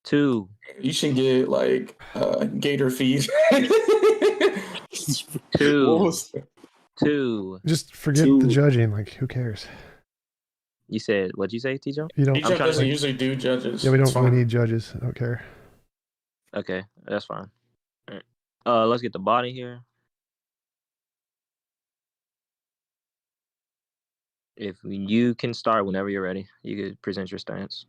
2. You should get like gator feed. 2. 2. Just forget the judging. Like, who cares? You said, what'd you say, TJump? You don't. TJump doesn't usually do judges. Yeah, we don't really need judges. I don't care. Okay, that's fine. All right. Let's get the body here. If you can start whenever you're ready, you can present your stance.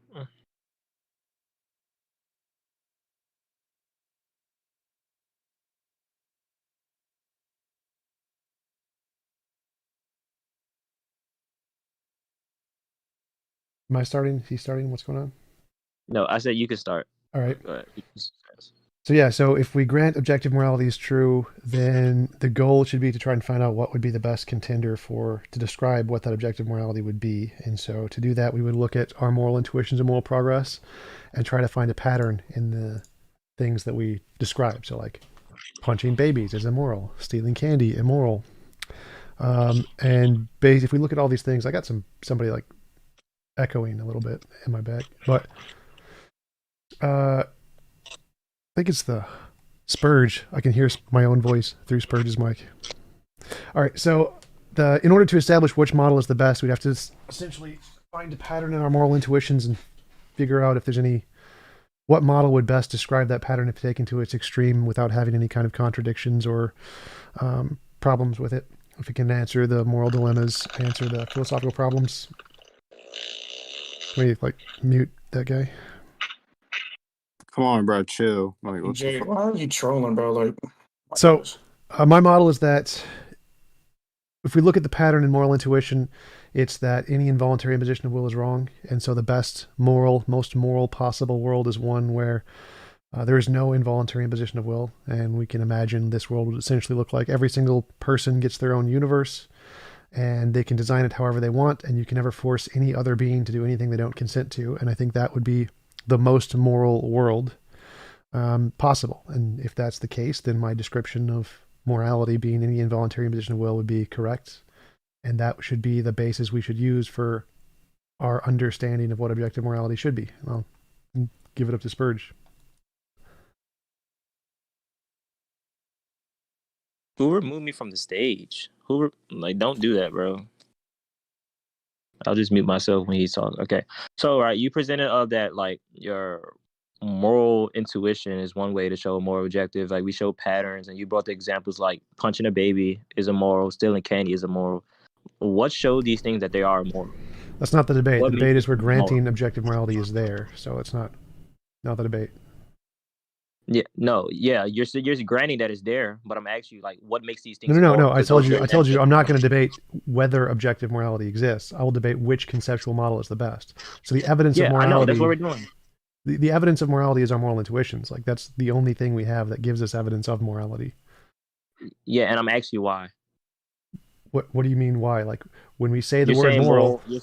Am I starting? Is he starting? What's going on? No, I said you can start. All right. So yeah, so if we grant objective morality is true, then the goal should be to try and find out what would be the best contender to describe what that objective morality would be. And so to do that, we would look at our moral intuitions and moral progress and try to find a pattern in the things that we describe. So like punching babies is immoral, stealing candy, immoral. And if we look at all these things, I got somebody like echoing a little bit in my back, but I think it's the Spurge. I can hear my own voice through Spurge's mic. All right, so in order to establish which model is the best, we'd have to essentially find a pattern in our moral intuitions and figure out if there's what model would best describe that pattern if taken to its extreme without having any kind of contradictions or problems with it. If it can answer the moral dilemmas, answer the philosophical problems. Can we mute that guy? Come on, bro, chill. Like, Jay, why are you trolling, bro? Like, so my model is that if we look at the pattern in moral intuition, it's that any involuntary imposition of will is wrong, and so the most moral possible world is one where there is no involuntary imposition of will, and we can imagine this world would essentially look like every single person gets their own universe, and they can design it however they want, and you can never force any other being to do anything they don't consent to, and I think that would be the most moral world possible. And if that's the case, then my description of morality being any involuntary imposition of will would be correct, and that should be the basis we should use for our understanding of what objective morality should be. I'll give it up to Spurge. Who removed me from the stage? Don't do that, bro. I'll just mute myself when he's talking. Okay. So, right, you presented that, your moral intuition is one way to show a moral objective. Like, we show patterns, and you brought the examples like punching a baby is immoral, stealing candy is immoral. What showed these things that they are immoral? That's not the debate. The debate is we're granting objective morality is there, so it's not the debate. Yeah, no, yeah, you're granting that it's there, but I'm asking you, what makes these things? No. I told you, I'm not going to debate whether objective morality exists. I will debate which conceptual model is the best. So the evidence of morality. I know, that's what we're doing. The evidence of morality is our moral intuitions. Like, that's the only thing we have that gives us evidence of morality. Yeah, and I'm asking you why. What do you mean why? Like, when we say the word moral, you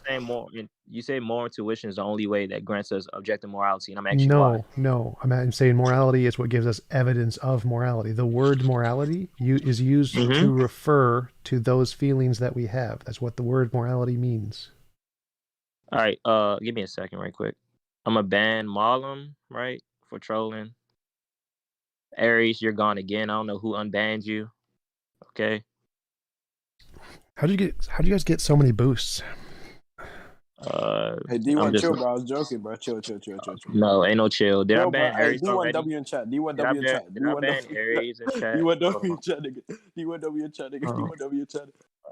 say moral intuition is the only way that grants us objective morality, and I'm asking why. No. I'm saying morality is what gives us evidence of morality. The word morality is used to refer to those feelings that we have. That's what the word morality means. All right, give me a second right quick. I'm a ban Marlon, right, for trolling. Aries, you're gone again. I don't know who unbanned you. Okay. How do you guys get so many boosts? Hey, D1, chill, bro. I was joking, bro. Chill. No, ain't no chill. Did I ban Aries already? D1W in chat. D1W in chat. Did I ban Aries in chat? D1W in chat, nigga. D1W in chat, nigga. D1W in chat.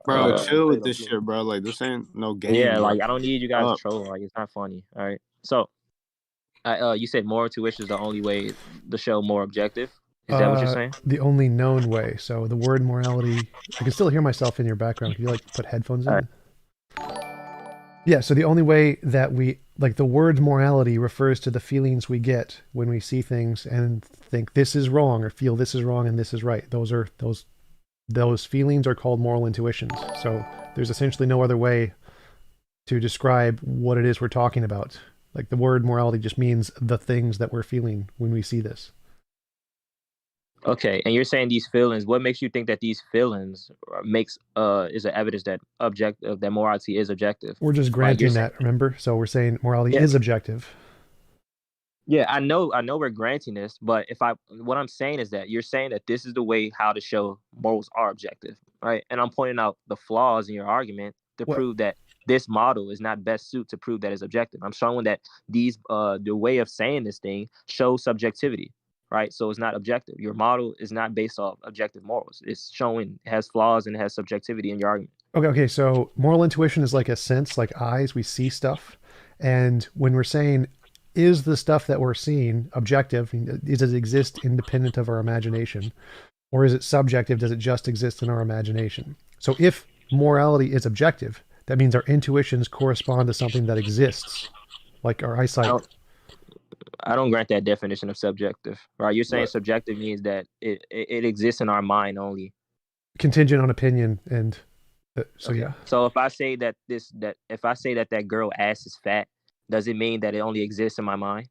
Bro, chill with this shit, bro. Like, this ain't no game. Yeah, I don't need you guys to troll. Like, it's not funny. All right. So, you said moral intuition is the only way to show more objective. Is that what you're saying? The only known way. So the word morality, I can still hear myself in your background. Can you put headphones in? Right. Yeah, so the only way that the word morality refers to the feelings we get when we see things and think this is wrong or feel this is wrong and this is right. Those feelings are called moral intuitions. So there's essentially no other way to describe what it is we're talking about. Like, the word morality just means the things that we're feeling when we see this. Okay, and you're saying these feelings. What makes you think that these feelings is an evidence that that morality is objective? We're just granting that. Remember, so we're saying morality is objective. Yeah, I know we're granting this, but what I'm saying is that you're saying that this is the way how to show morals are objective, right? And I'm pointing out the flaws in your argument to prove that this model is not best suited to prove that it's objective. I'm showing that the way of saying this thing shows subjectivity, right? So it's not objective. Your model is not based off objective morals. It's showing it has flaws and it has subjectivity in your argument. Okay. So moral intuition is like a sense, like eyes. We see stuff, and when we're saying, is the stuff that we're seeing objective? Does it exist independent of our imagination? Or is it subjective? Does it just exist in our imagination? So if morality is objective, that means our intuitions correspond to something that exists, like our eyesight. I don't grant that definition of subjective, right? You're saying subjective means that it exists in our mind only. Contingent on opinion, and yeah. So if I say that that girl ass is fat, does it mean that it only exists in my mind?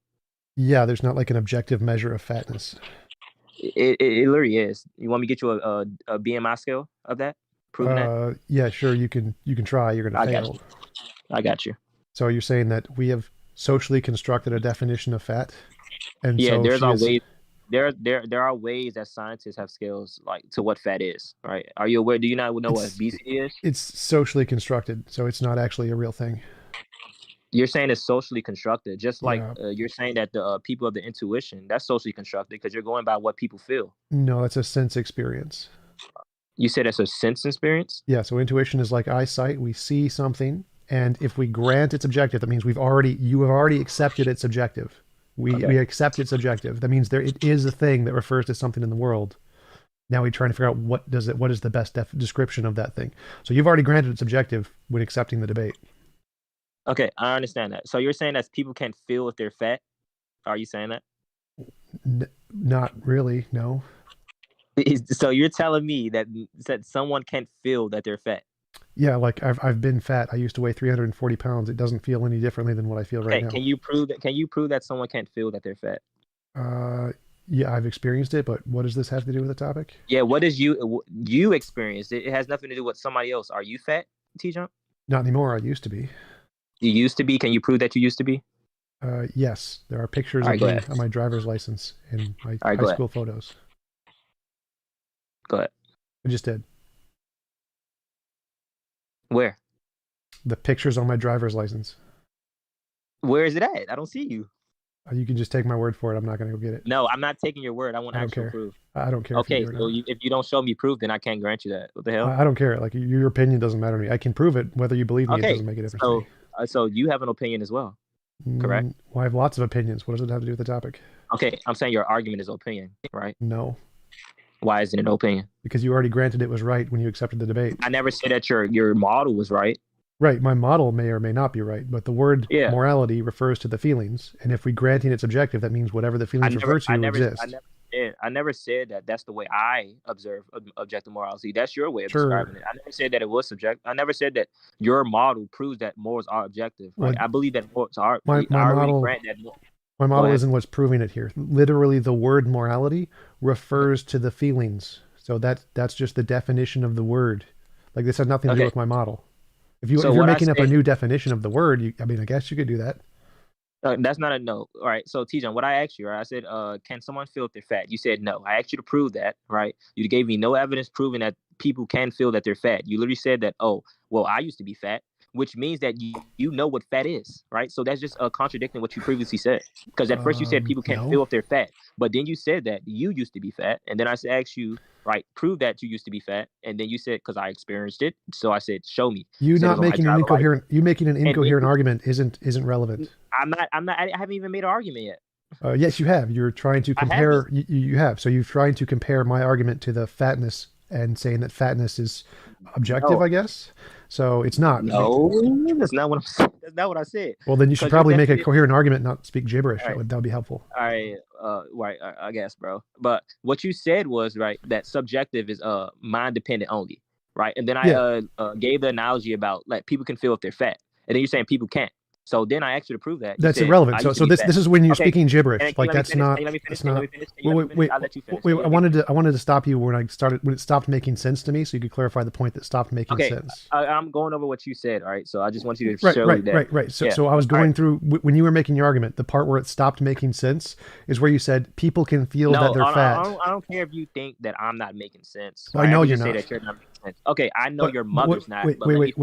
Yeah, there's not like an objective measure of fatness. It literally is. You want me to get you a BMI scale of that? Prove that? Yeah, sure. You can try. You're gonna fail. I got you. So you're saying that we have socially constructed a definition of fat, and yeah, so there's our ways. There are ways that scientists have scales like to what fat is. Right? Are you aware? Do you not know what obesity is? It's socially constructed, so it's not actually a real thing. You're saying it's socially constructed, just like you're saying that the people of the intuition, that's socially constructed because you're going by what people feel. No, it's a sense experience. You said it's a sense experience? Yeah, so intuition is like eyesight. We see something, and if we grant it's objective, that means you have already accepted it's subjective. We accept it's subjective. That means it is a thing that refers to something in the world. Now we're trying to figure out what is the best description of that thing. So you've already granted it's subjective when accepting the debate. Okay, I understand that. So you're saying that people can't feel if they're fat? Are you saying that? Not really, no. So you're telling me that someone can't feel that they're fat? Yeah, like I've been fat. I used to weigh 340 pounds. It doesn't feel any differently than what I feel right now. Can you prove that someone can't feel that they're fat? Yeah, I've experienced it, but what does this have to do with the topic? Yeah, what is you experienced? It has nothing to do with somebody else. Are you fat, TJump? Not anymore. I used to be. You used to be? Can you prove that you used to be? Yes, there are pictures of me on my driver's license and my high school photos. Go ahead. I just did. Where? The pictures on my driver's license. Where is it at? I don't see you. You can just take my word for it. I'm not going to go get it. No, I'm not taking your word. I want actual proof. I don't care. Okay, so if you don't show me proof, then I can't grant you that. What the hell? I don't care. Like your opinion doesn't matter to me. I can prove it. Whether you believe me, it doesn't make a difference to me. So you have an opinion as well, correct? Well, I have lots of opinions. What does it have to do with the topic? Okay, I'm saying your argument is opinion, right? No. Why isn't it an opinion? Because you already granted it was right when you accepted the debate. I never said that your model was right. Right, my model may or may not be right, but the word morality refers to the feelings, and if we granting it's objective, that means whatever the feelings refer to exists. I never said that that's the way I observe objective morality. That's your way of describing it. I never said that it was subjective. I never said that your model proves that morals are objective. Right? I believe that morals are. My model isn't what's proving it here. Literally, the word morality refers to the feelings. So that's just the definition of the word. Like this has nothing to do with my model. If you're making up a new definition of the word, I guess you could do that. That's not a no. All right. So TJump, what I asked you, right? I said, can someone feel if they're fat? You said no. I asked you to prove that, right? You gave me no evidence proving that people can feel that they're fat. You literally said that, oh, well, I used to be fat, which means that you know what fat is, right? So that's just contradicting what you previously said. Because at first you said people can't feel if they're fat, but then you said that you used to be fat, and then I asked you, right, prove that you used to be fat, and then you said because I experienced it, so I said show me. You making an incoherent argument isn't relevant. I'm not. I haven't even made an argument yet. Yes, you have. You're trying to compare. You have. So you're trying to compare my argument to the fatness and saying that fatness is objective, I guess. So it's not. No, that's not what I'm saying. That's not what I said. Well, then you should probably make a coherent argument, not speak gibberish. Right. That would be helpful. All right. Right. I guess, bro. But what you said was right that subjective is mind dependent only, right? And then I gave the analogy about like people can feel if they're fat, and then you're saying people can't. So then I asked you to prove that. That's irrelevant. So this is when you're speaking gibberish. Like that's not. Let me finish. Wait. I'll let you finish. Wait. I wanted to stop you when it stopped making sense to me, so you could clarify the point that stopped making sense. I'm going over what you said. All right. So I just want you to show that. Right. So I was going through when you were making your argument. The part where it stopped making sense is where you said people can feel that they're fat. I don't care if you think that I'm not making sense. I know you're not. That you're not making sense. Okay, I know your mother's not. Wait.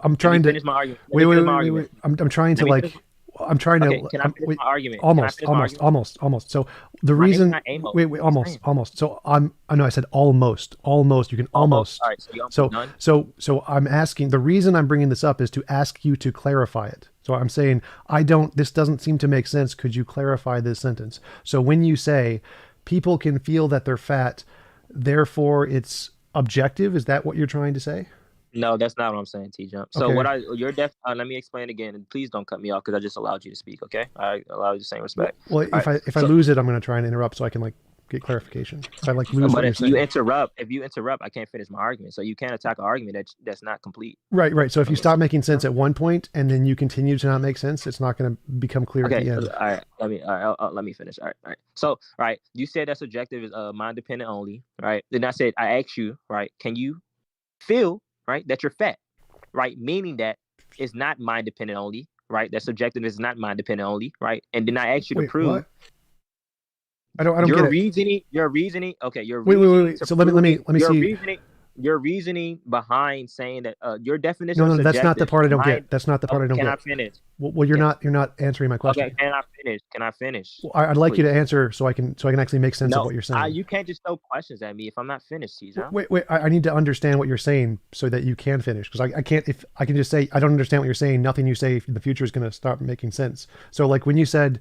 I'm trying to finish my argument. Wait. I'm trying to like. I'm trying to. Can I finish my argument? Almost. So the reason. Wait. Almost. So I know I said almost. You can almost. All right. So I'm asking. The reason I'm bringing this up is to ask you to clarify it. So I'm saying this doesn't seem to make sense. Could you clarify this sentence? So when you say people can feel that they're fat, therefore it's objective, is that what you're trying to say? No, that's not what I'm saying, TJump. So let me explain again, and please don't cut me off because I just allowed you to speak. Okay, I allow you the same respect. Well, if I lose it, I'm going to try and interrupt so I can like get clarification. If I like lose, but if you interrupt, I can't finish my argument. So you can't attack an argument that's not complete. Right. So if you stop making sense at one point and then you continue to not make sense, it's not going to become clear at the end. All right. Let me finish. All right. So, you said that subjective is mind dependent only, right? Then I asked you, right? Can you feel, right, that you're fat, right? Meaning that it's not mind dependent only, right? That subjective is not mind dependent only, right? And then I asked you to prove. What? I don't get it. Your reasoning. Okay, wait. So let me see. Your reasoning behind saying that your definition. No, that's not the part I don't get. That's not the part I don't get. Can I finish? Well, you're not answering my question. Okay, can I finish? Well, I'd like you to answer so I can actually make sense of what you're saying. You can't just throw questions at me if I'm not finished, TJ. Wait. I need to understand what you're saying so that you can finish, because I can't. If I can just say I don't understand what you're saying, nothing you say in the future is going to start making sense. So like when you said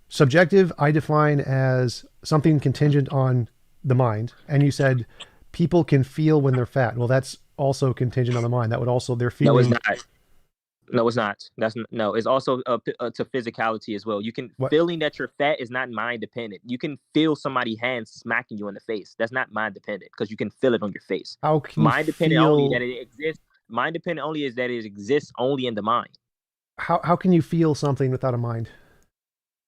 subjective, I define as something contingent on the mind, and you said people can feel when they're fat. Well, that's also contingent on the mind. That would also their feeling. No, it's not. It's also to physicality as well. You can feeling that you're fat is not mind dependent. You can feel somebody's hand smacking you in the face. That's not mind dependent because you can feel it on your face. How can mind dependent only that it exists? Mind dependent only is that it exists only in the mind. How can you feel something without a mind?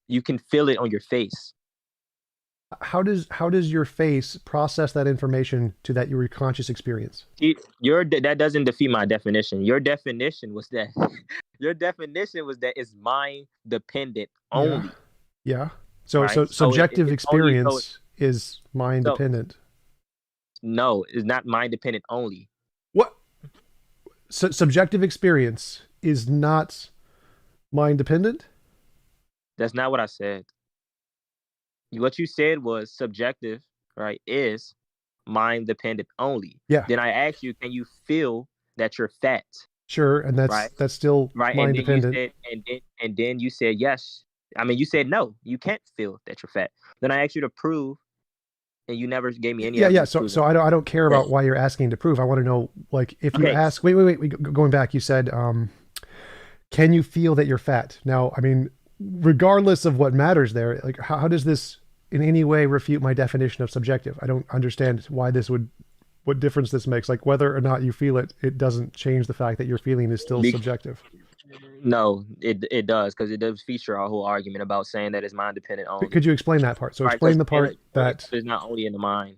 You can feel it on your face. How does your face process that information to that your conscious experience? That doesn't defeat my definition. Your definition was that it's mind dependent only. Yeah. So subjective experience is mind dependent. No, it's not mind dependent only. What? So subjective experience is not mind dependent? That's not what I said. What you said was subjective, right, is mind dependent only. Yeah. Then I asked you, can you feel that you're fat? Sure, and that's still mind dependent. And then you said yes. I mean, you said no, you can't feel that you're fat. Then I asked you to prove, and you never gave me any. Yeah. So I don't care about why you're asking to prove. I want to know, like, if you ask. Wait. Going back, you said, can you feel that you're fat? Now, I mean, regardless of what matters there, like, how does this in any way refute my definition of subjective? I don't understand why what difference this makes. Like, whether or not you feel it, it doesn't change the fact that your feeling is still subjective. No, it does, because it does feature our whole argument about saying that it's mind dependent only. Could you explain that part? So explain the part that it's not only in the mind.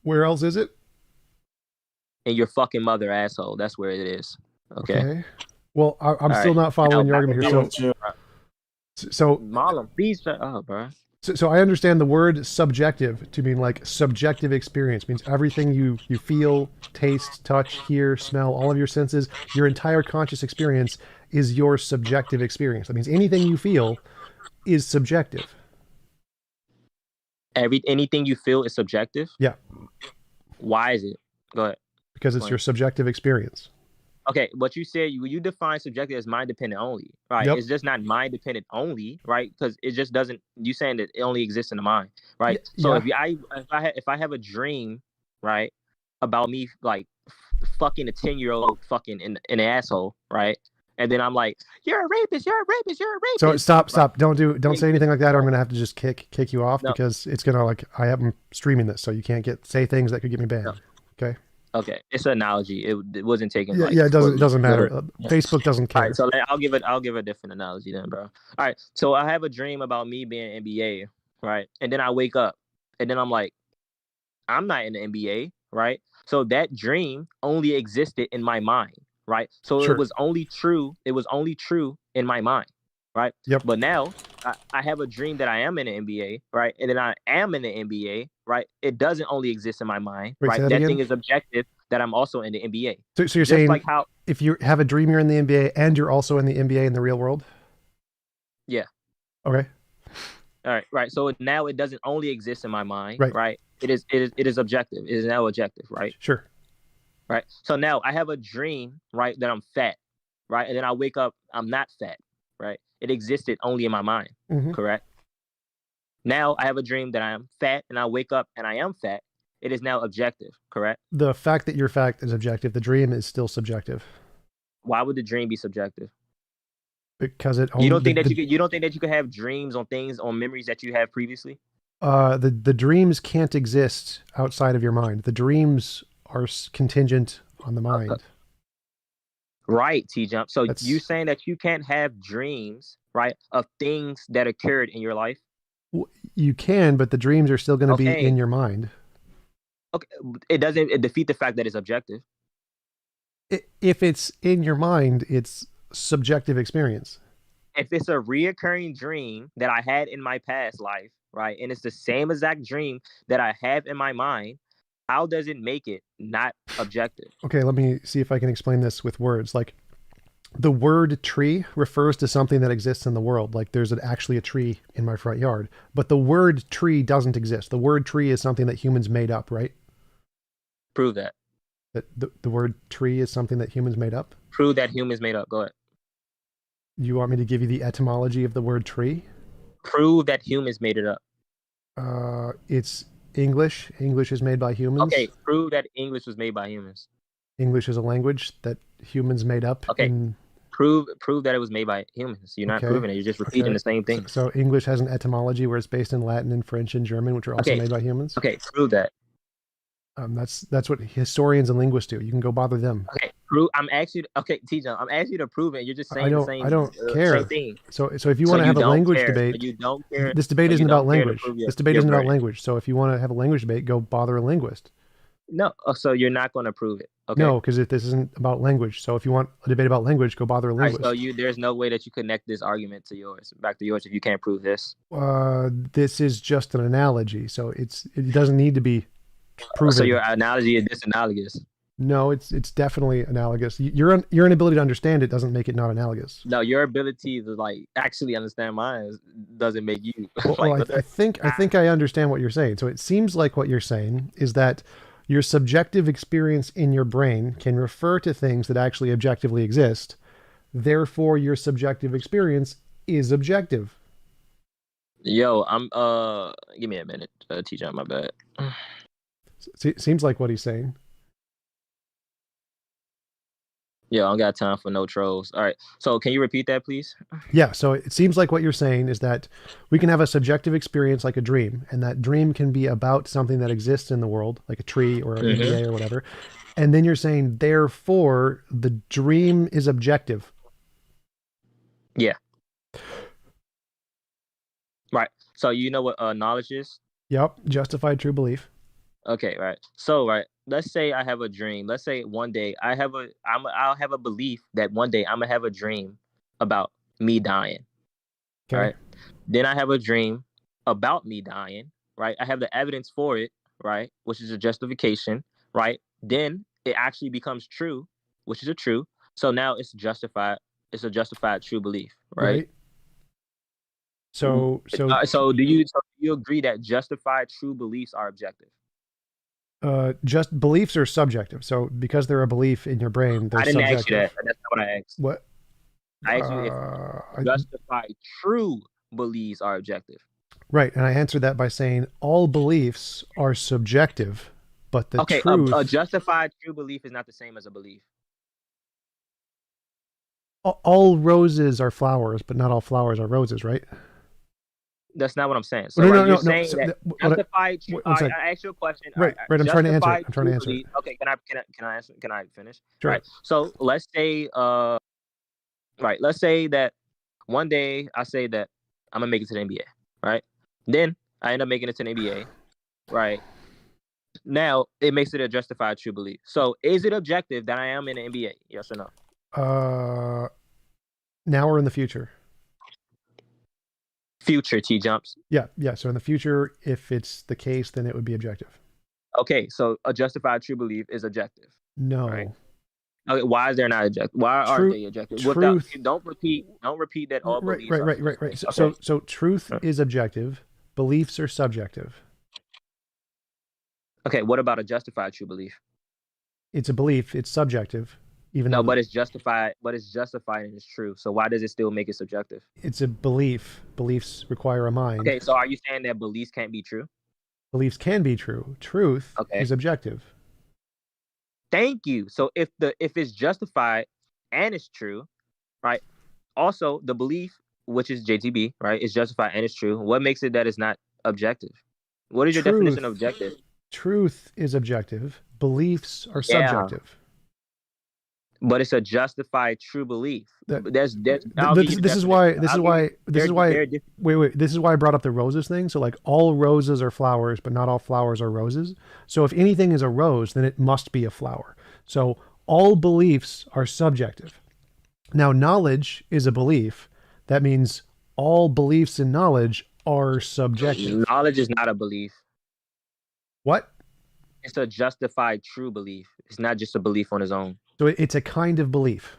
Where else is it? In your fucking mother, asshole. That's where it is. Okay. Well, I'm still not following your argument here. So Marlon, please shut up, bro. So I understand the word subjective to mean like subjective experience. It means everything you feel, taste, touch, hear, smell, all of your senses, your entire conscious experience is your subjective experience. That means anything you feel is subjective. Anything you feel is subjective? Yeah. Why is it? Go ahead. Because it's your subjective experience. Okay, what you said, you define subjective as mind dependent only, right? Yep. It's just not mind dependent only, right? Because it just doesn't. You saying that it only exists in the mind, right? So if I have a dream, right, about me like fucking a 10-year-old fucking in an asshole, right? And then I'm like, you're a rapist, you're a rapist, you're a rapist. So stop. Don't say anything like that, or I'm gonna have to just kick you off because it's gonna, like, I'm streaming this, so you can't say things that could get me banned. No. Okay. Okay, it's an analogy. It wasn't taken. Yeah, Like, yeah, it doesn't matter. Yeah. Facebook doesn't All care. right, so I'll give a different analogy then, bro. All right, so I have a dream about me being NBA, right? And then I wake up, and then I'm like, I'm not in the NBA, right? So that dream only existed in my mind, right? So Sure. it was only true. It was only true in my mind, right? Yep. But now I have a dream that I am in the NBA, right? And then I am in the NBA, right? It doesn't only exist in my mind, Wait, right? say that That again? thing is objective. That I'm also in the NBA. So you're Just saying like how if you have a dream you're in the NBA and you're also in the NBA in the real world? Yeah. Okay. All right, right. So now it doesn't only exist in my mind, Right. right? It is objective. It is now objective, right? Sure. Right. So now I have a dream, right, that I'm fat, right? And then I wake up, I'm not fat, right? It existed only in my mind, correct? Now I have a dream that I am fat and I wake up and I am fat. It is now objective, correct? The fact that you're fat is objective. The dream is still subjective. Why would the dream be subjective? Because it only, you don't think that you could have dreams on things, on memories that you have previously? The dreams can't exist outside of your mind. The dreams are contingent on the mind. Right, TJump. So you're saying that you can't have dreams, right, of things that occurred in your life? You can, but the dreams are still going to be in your mind. Okay, it defeat the fact that it's objective. If it's in your mind, it's subjective experience. If it's a reoccurring dream that I had in my past life, right, and it's the same exact dream that I have in my mind, how does it make it not objective? Okay, let me see if I can explain this with words. Like, the word tree refers to something that exists in the world. Like, there's actually a tree in my front yard, but the word tree doesn't exist. The word tree is something that humans made up, right? Prove that. That the word tree is something that humans made up? Prove that humans made up. Go ahead. You want me to give you the etymology of the word tree? Prove that humans made it up. It's English. English is made by humans. Okay, prove that English was made by humans. English is a language that humans made up. Okay, prove that it was made by humans. You're not proving it. You're just repeating the same thing. So English has an etymology where it's based in Latin and French and German, which are also made by humans. Okay, prove that. That's what historians and linguists do. You can go bother them. Okay, prove. I'm asking you. Okay, TJump, I'm asking you to prove it. You're just saying the same. I don't care. Same thing. So if you want to have a language debate, you don't care. This debate isn't about language. This debate isn't about language. So if you want to have a language debate, go bother a linguist. No, so you're not going to prove it. Okay. No, because this isn't about language. So if you want a debate about language, go bother a linguist. Right, so there's no way that you connect this argument to yours, back to yours, if you can't prove this. This is just an analogy, so it doesn't need to be proven. So your analogy is disanalogous. No, it's definitely analogous. Your inability to understand it doesn't make it not analogous. No, your ability to actually understand mine doesn't make you. I think I understand what you're saying. So it seems like what you're saying is that your subjective experience in your brain can refer to things that actually objectively exist. Therefore, your subjective experience is objective. Yo, give me a minute, TJ, my bad. Seems like what he's saying. Yeah, I don't got time for no trolls. All right. So can you repeat that, please? Yeah. So it seems like what you're saying is that we can have a subjective experience like a dream, and that dream can be about something that exists in the world, like a tree or an NBA or whatever. And then you're saying, therefore, the dream is objective. Yeah. Right. So you know what knowledge is? Yep. Justified true belief. Okay. Right. So, right. Let's say I have a dream. Let's say one day I'll have a belief that one day I'm gonna have a dream about me dying. Okay. Right. Then I have a dream about me dying. Right. I have the evidence for it. Right. Which is a justification. Right. Then it actually becomes true, which is a true. So now it's justified. It's a justified true belief. Right. So do you agree that justified true beliefs are objective? Just beliefs are subjective. So because they're a belief in your brain, they're subjective. I didn't ask you that. That's not what I asked. What? I asked you if justified true beliefs are objective. Right, and I answered that by saying all beliefs are subjective, but the truth... a justified true belief is not the same as a belief. All roses are flowers, but not all flowers are roses, right? That's not what I'm saying. So No. you're saying So, that what justified. I asked you a question. Right. I'm trying to answer it. Belief, okay, can I answer? Can I finish? Sure. Right. So let's say let's say that one day I say that I'm gonna make it to the NBA. Right. Then I end up making it to the NBA. Right. Now it makes it a justified true belief. So is it objective that I am in the NBA? Yes or no? Now or in the future? Future TJumps. Yeah. So in the future, if it's the case, then it would be objective. Okay, so a justified true belief is objective. No. Right? Okay, why is there not objective? Why are they objective? Truth. Don't repeat that all beliefs. Right. So truth is objective. Beliefs are subjective. Okay, what about a justified true belief? It's a belief. It's subjective. But it's justified. But it's justified and it's true. So why does it still make it subjective? It's a belief. Beliefs require a mind. Okay, so are you saying that beliefs can't be true? Beliefs can be true. Truth is objective. Thank you. So if it's justified and it's true, right? Also, the belief, which is JTB, right, is justified and it's true. What makes it that it's not objective? What is your definition of objective? Truth is objective. Beliefs are subjective. But it's a justified true belief. This is why I brought up the roses thing. So like all roses are flowers, but not all flowers are roses. So if anything is a rose, then it must be a flower. So all beliefs are subjective. Now knowledge is a belief. That means all beliefs in knowledge are subjective. Knowledge is not a belief. What? It's a justified true belief. It's not just a belief on its own. So it's a kind of belief.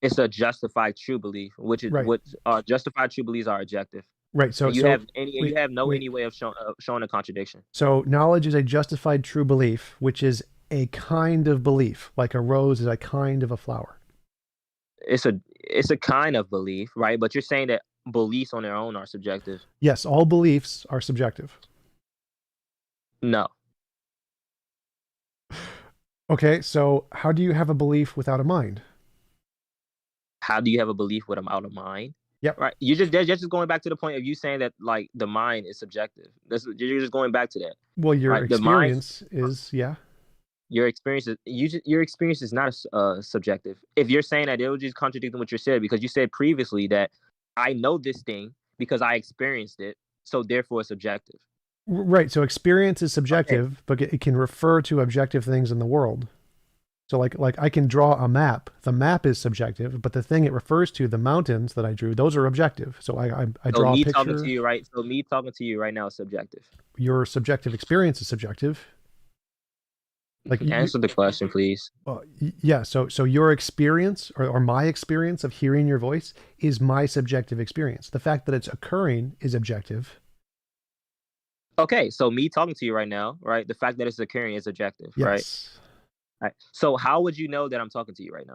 It's a justified true belief, which is what justified true beliefs are objective. Right. So you have no way of showing a contradiction. So knowledge is a justified true belief, which is a kind of belief, like a rose is a kind of a flower. It's a kind of belief, right? But you're saying that beliefs on their own are subjective. Yes, all beliefs are subjective. No. Okay, so how do you have a belief without a mind? How do you have a belief without a mind? Yep. Right. They're just going back to the point of you saying that like the mind is subjective. You're just going back to that. Well, your experience is Your experience is not subjective. If you're saying that, it will just contradict what you said, because you said previously that I know this thing because I experienced it, so therefore it's subjective. Right. So experience is subjective, but it can refer to objective things in the world. So like I can draw a map. The map is subjective, but the thing it refers to, the mountains that I drew, those are objective. So I draw a picture. Talking to you, right? So me talking to you right now is subjective. Your subjective experience is subjective. Like answer the question, please. Yeah. So your experience or my experience of hearing your voice is my subjective experience. The fact that it's occurring is objective. Okay, so me talking to you right now, right? The fact that it's occurring is objective, yes. Right? Right. So how would you know that I'm talking to you right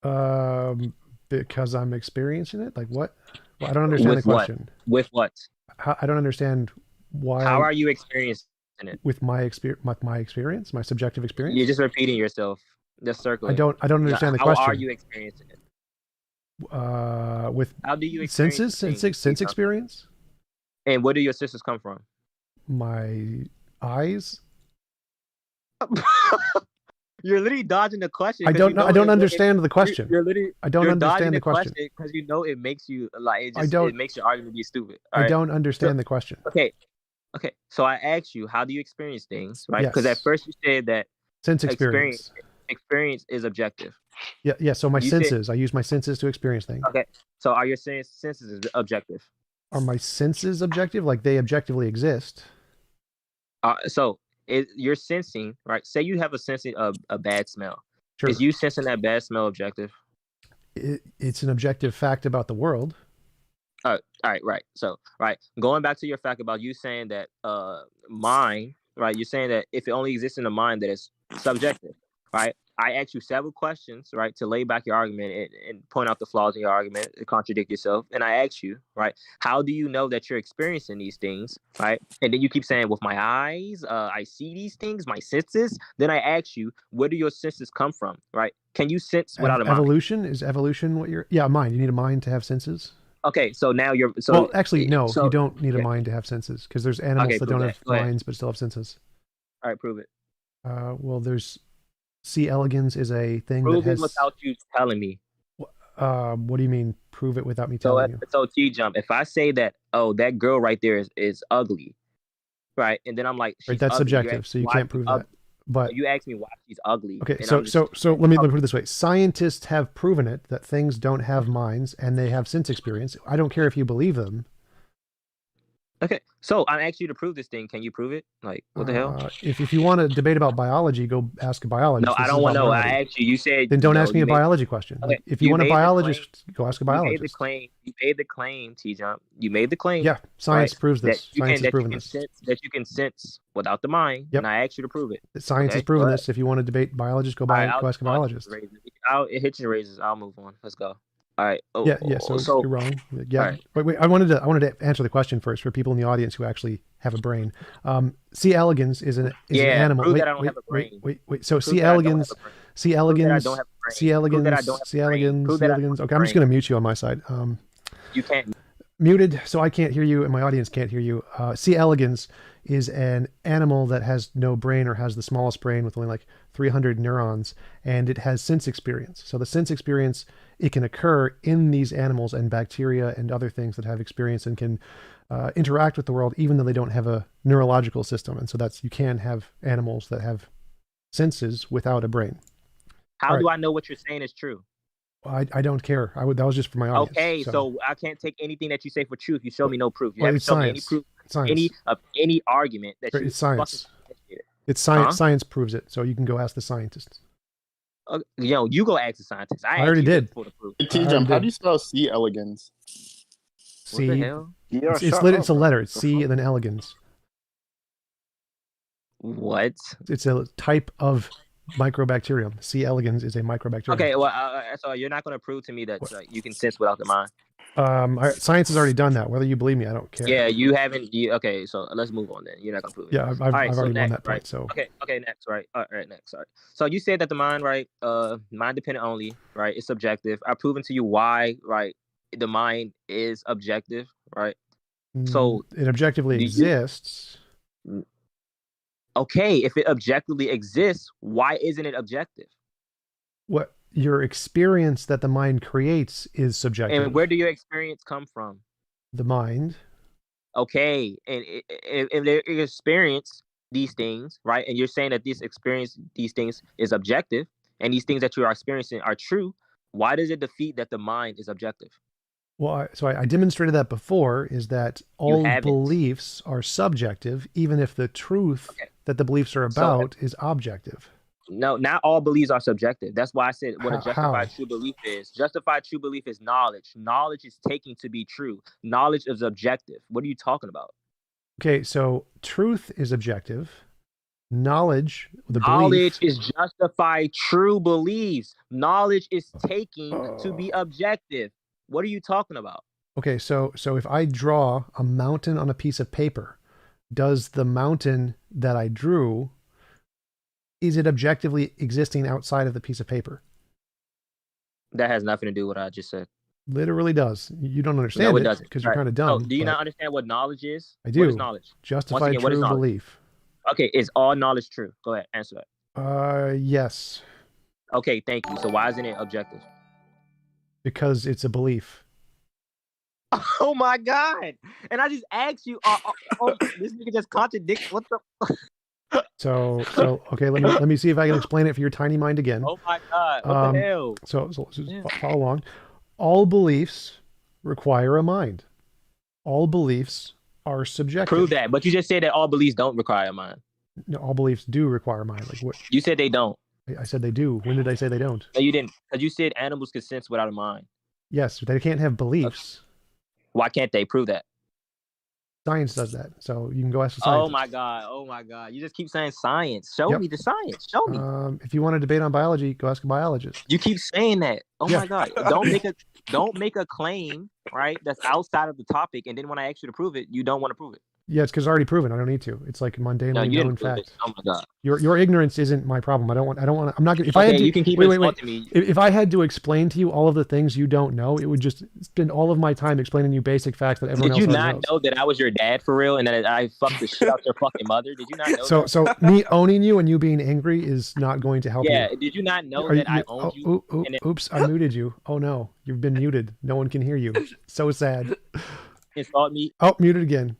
now? Because I'm experiencing it. Like what? Well, I don't understand the question. With what? I don't understand why. How are you experiencing it? With my experience, my subjective experience. You're just repeating yourself. Just circling. I don't understand the question. How are you experiencing it? With how do you experience sense experience? And where do your senses come from? My eyes. You're literally dodging the question. I don't know. I don't understand the question. I don't understand the question because you know it makes you like it makes your argument be stupid. I don't understand the question. Okay. So I asked you, how do you experience things, right? Because at first you said that sense experience is objective. Yeah. So my senses, I use my senses to experience things. Okay. So are your senses objective? Are my senses objective? Like they objectively exist? So you're sensing, right? Say you have a sensing of a bad smell. Sure. Is you sensing that bad smell objective? It's an objective fact about the world. All right. So, going back to your fact about you saying that mind, right? You're saying that if it only exists in the mind, that it's subjective, right? I asked you several questions, right, to lay back your argument and point out the flaws in your argument, to contradict yourself. And I asked you, right, how do you know that you're experiencing these things, right? And then you keep saying, with my eyes, I see these things, my senses. Then I asked you, where do your senses come from, right? Can you sense without a mind? Is evolution what you're... Yeah, a mind. You need a mind to have senses? Okay, so now you're so. Well, actually, no. So, you don't need a mind to have senses because there's animals that don't have minds but still have senses. All right, prove it. Well, there's C. elegans is a thing Prove that has. it without you telling me. What do you mean? Prove it without me telling you? So TJump, if I say that, oh, that girl right there is ugly, right, and then I'm like, right, that's ugly. subjective, so you can't prove that. But you ask me why she's ugly. Okay, so let me put it this way: scientists have proven it that things don't have minds and they have sense experience. I don't care if you believe them. Okay, so I asked you to prove this thing. Can you prove it? Like, what the hell? If you want to debate about biology, go ask a biologist. No, I don't want to know. I asked you. You said. Then don't ask me a biology question. Okay, if you want a biologist, go ask a biologist. You made the claim, TJump. You made the claim. Yeah, science proves this. Science has proven this. That you can sense without the mind. Yep. And I asked you to prove it. Science has proven this. If you want to debate biologists, go ask a biologist. It hits and raises. I'll move on. Let's go. All right. Oh, yeah. So you're wrong. Yeah. Right. Wait. I wanted to answer the question first for people in the audience who actually have a brain. C. elegans is an animal. Prove that I don't have a brain. Wait. So C. elegans. Okay, I'm just going to mute you on my side. You can't. Muted, so I can't hear you and my audience can't hear you. C. elegans is an animal that has no brain or has the smallest brain with only like 300 neurons, and it has sense experience. So the sense experience, it can occur in these animals and bacteria and other things that have experience and can interact with the world even though they don't have a neurological system. And so you can have animals that have senses without a brain. How do I know what you're saying is true? I don't care. That was just for my audience. Okay, so I can't take anything that you say for truth. You show me no proof. You haven't shown me any proof. Science. Any argument that it's science. It's science. Huh? Science proves it. So you can go ask the scientists. You go ask the scientists. I already did. TJump, how do you spell C. elegans? C. What the hell? It's a letter. It's C and then elegans. What? It's a type of microbacterium. C. elegans is a microbacterium. Okay, well, so you're not going to prove to me that you can sense without the mind. Science has already done that. Whether you believe me, I don't care. Yeah, you haven't. Okay, so let's move on then. You're not going to prove it. Yeah, I've already won that point. So okay, next, right? All right, next. All right. So you said that the mind, right? Mind dependent only, right? It's subjective. I've proven to you why, right? The mind is objective, right? So it objectively exists. Okay, if it objectively exists, why isn't it objective? What your experience that the mind creates is subjective. And where do your experience come from? The mind. Okay, and if they experience these things, right? And you're saying that these things is objective, and these things that you are experiencing are true. Why does it defeat that the mind is objective? Well, I demonstrated that before, is that all beliefs are subjective, even if the truth that the beliefs are about is objective. No, not all beliefs are subjective. That's why I said what a justified true belief is. Justified true belief is knowledge. Knowledge is taking to be true. Knowledge is objective. What are you talking about? Okay, so truth is objective. Knowledge is justified true beliefs. Knowledge is taking to be objective. What are you talking about? Okay, so if I draw a mountain on a piece of paper, does the mountain that I drew, is it objectively existing outside of the piece of paper? That has nothing to do with what I just said. Literally does. You don't understand it because you're kind of dumb. Do you not understand what knowledge is? I do. What is knowledge? Justified true belief. Okay, is all knowledge true? Go ahead, answer that. Yes. Okay, thank you. So why isn't it objective? Because it's a belief. Oh my God! And I just asked you. This nigga just contradicts. What the? So okay. Let me see if I can explain it for your tiny mind again. Oh my God! What the hell? So follow along. All beliefs require a mind. All beliefs are subjective. Prove that. But you just said that all beliefs don't require a mind. No, all beliefs do require a mind. Like what? You said they don't. I said they do. When did I say they don't? No, you didn't. Because you said animals can sense without a mind. Yes, they can't have beliefs. Okay. Why can't they prove that? Science does that. So you can go ask the scientists. Oh my God. You just keep saying science. Show me the science. Show me. If you want to debate on biology, go ask a biologist. You keep saying that. Oh my God. Don't make a claim, right? That's outside of the topic. And then when I ask you to prove it, you don't want to prove it. Yeah, it's because it's already proven. I don't need to. It's like mundanely No, you known didn't prove it. fact. Oh my god. Your ignorance isn't my problem. I don't want. I'm not. If I had Okay, to, you can keep wait. insulting me. If I had to explain to you all of the things you don't know, it would just spend all of my time explaining you basic facts that everyone Did you else not knows. know that I was your dad for real and that I fucked the shit out your fucking mother? Did you not know that? So me owning you and you being angry is not going to help you. Yeah, did you not know that I owned you? Oops, I muted you. Oh no, you've been muted. No one can hear you. So sad. Insult me. Oh, muted again.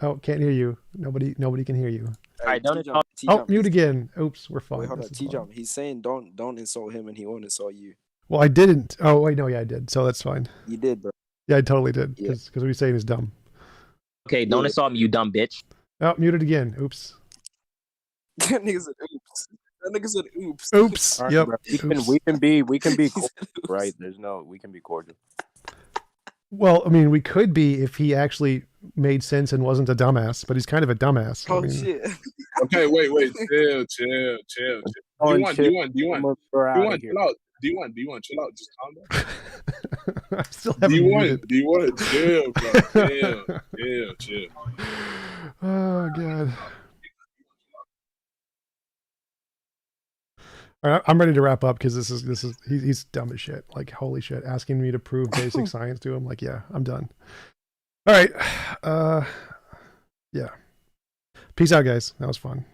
Oh, can't hear you. Nobody can hear you. All right, don't insult. Oh, mute again. Oops, we're fine. Wait, hold on, TJump. He's saying don't insult him, and he won't insult you. Well, I didn't. Oh wait, no, yeah, I did. So that's fine. You did, bro. Yeah, I totally did. Because what he's saying is dumb. Okay, don't insult me, you dumb bitch. Oh, muted again. Oops. That nigga said oops. That nigga said oops. Oops. Right, Yep. bro. Oops. We can be cordial, right? We can be cordial. Well, I mean, we could be if he actually made sense and wasn't a dumbass, but he's kind of a dumbass. Oh I mean, shit. Okay, wait, chill. Do you want chill out? Do you want chill out? Just calm down. I still haven't muted. Do you want to chill, bro? Chill. Oh god. All right, I'm ready to wrap up because he's dumb as shit. Like holy shit, asking me to prove basic science to him. Like, yeah, I'm done. All right, yeah. Peace out, guys. That was fun.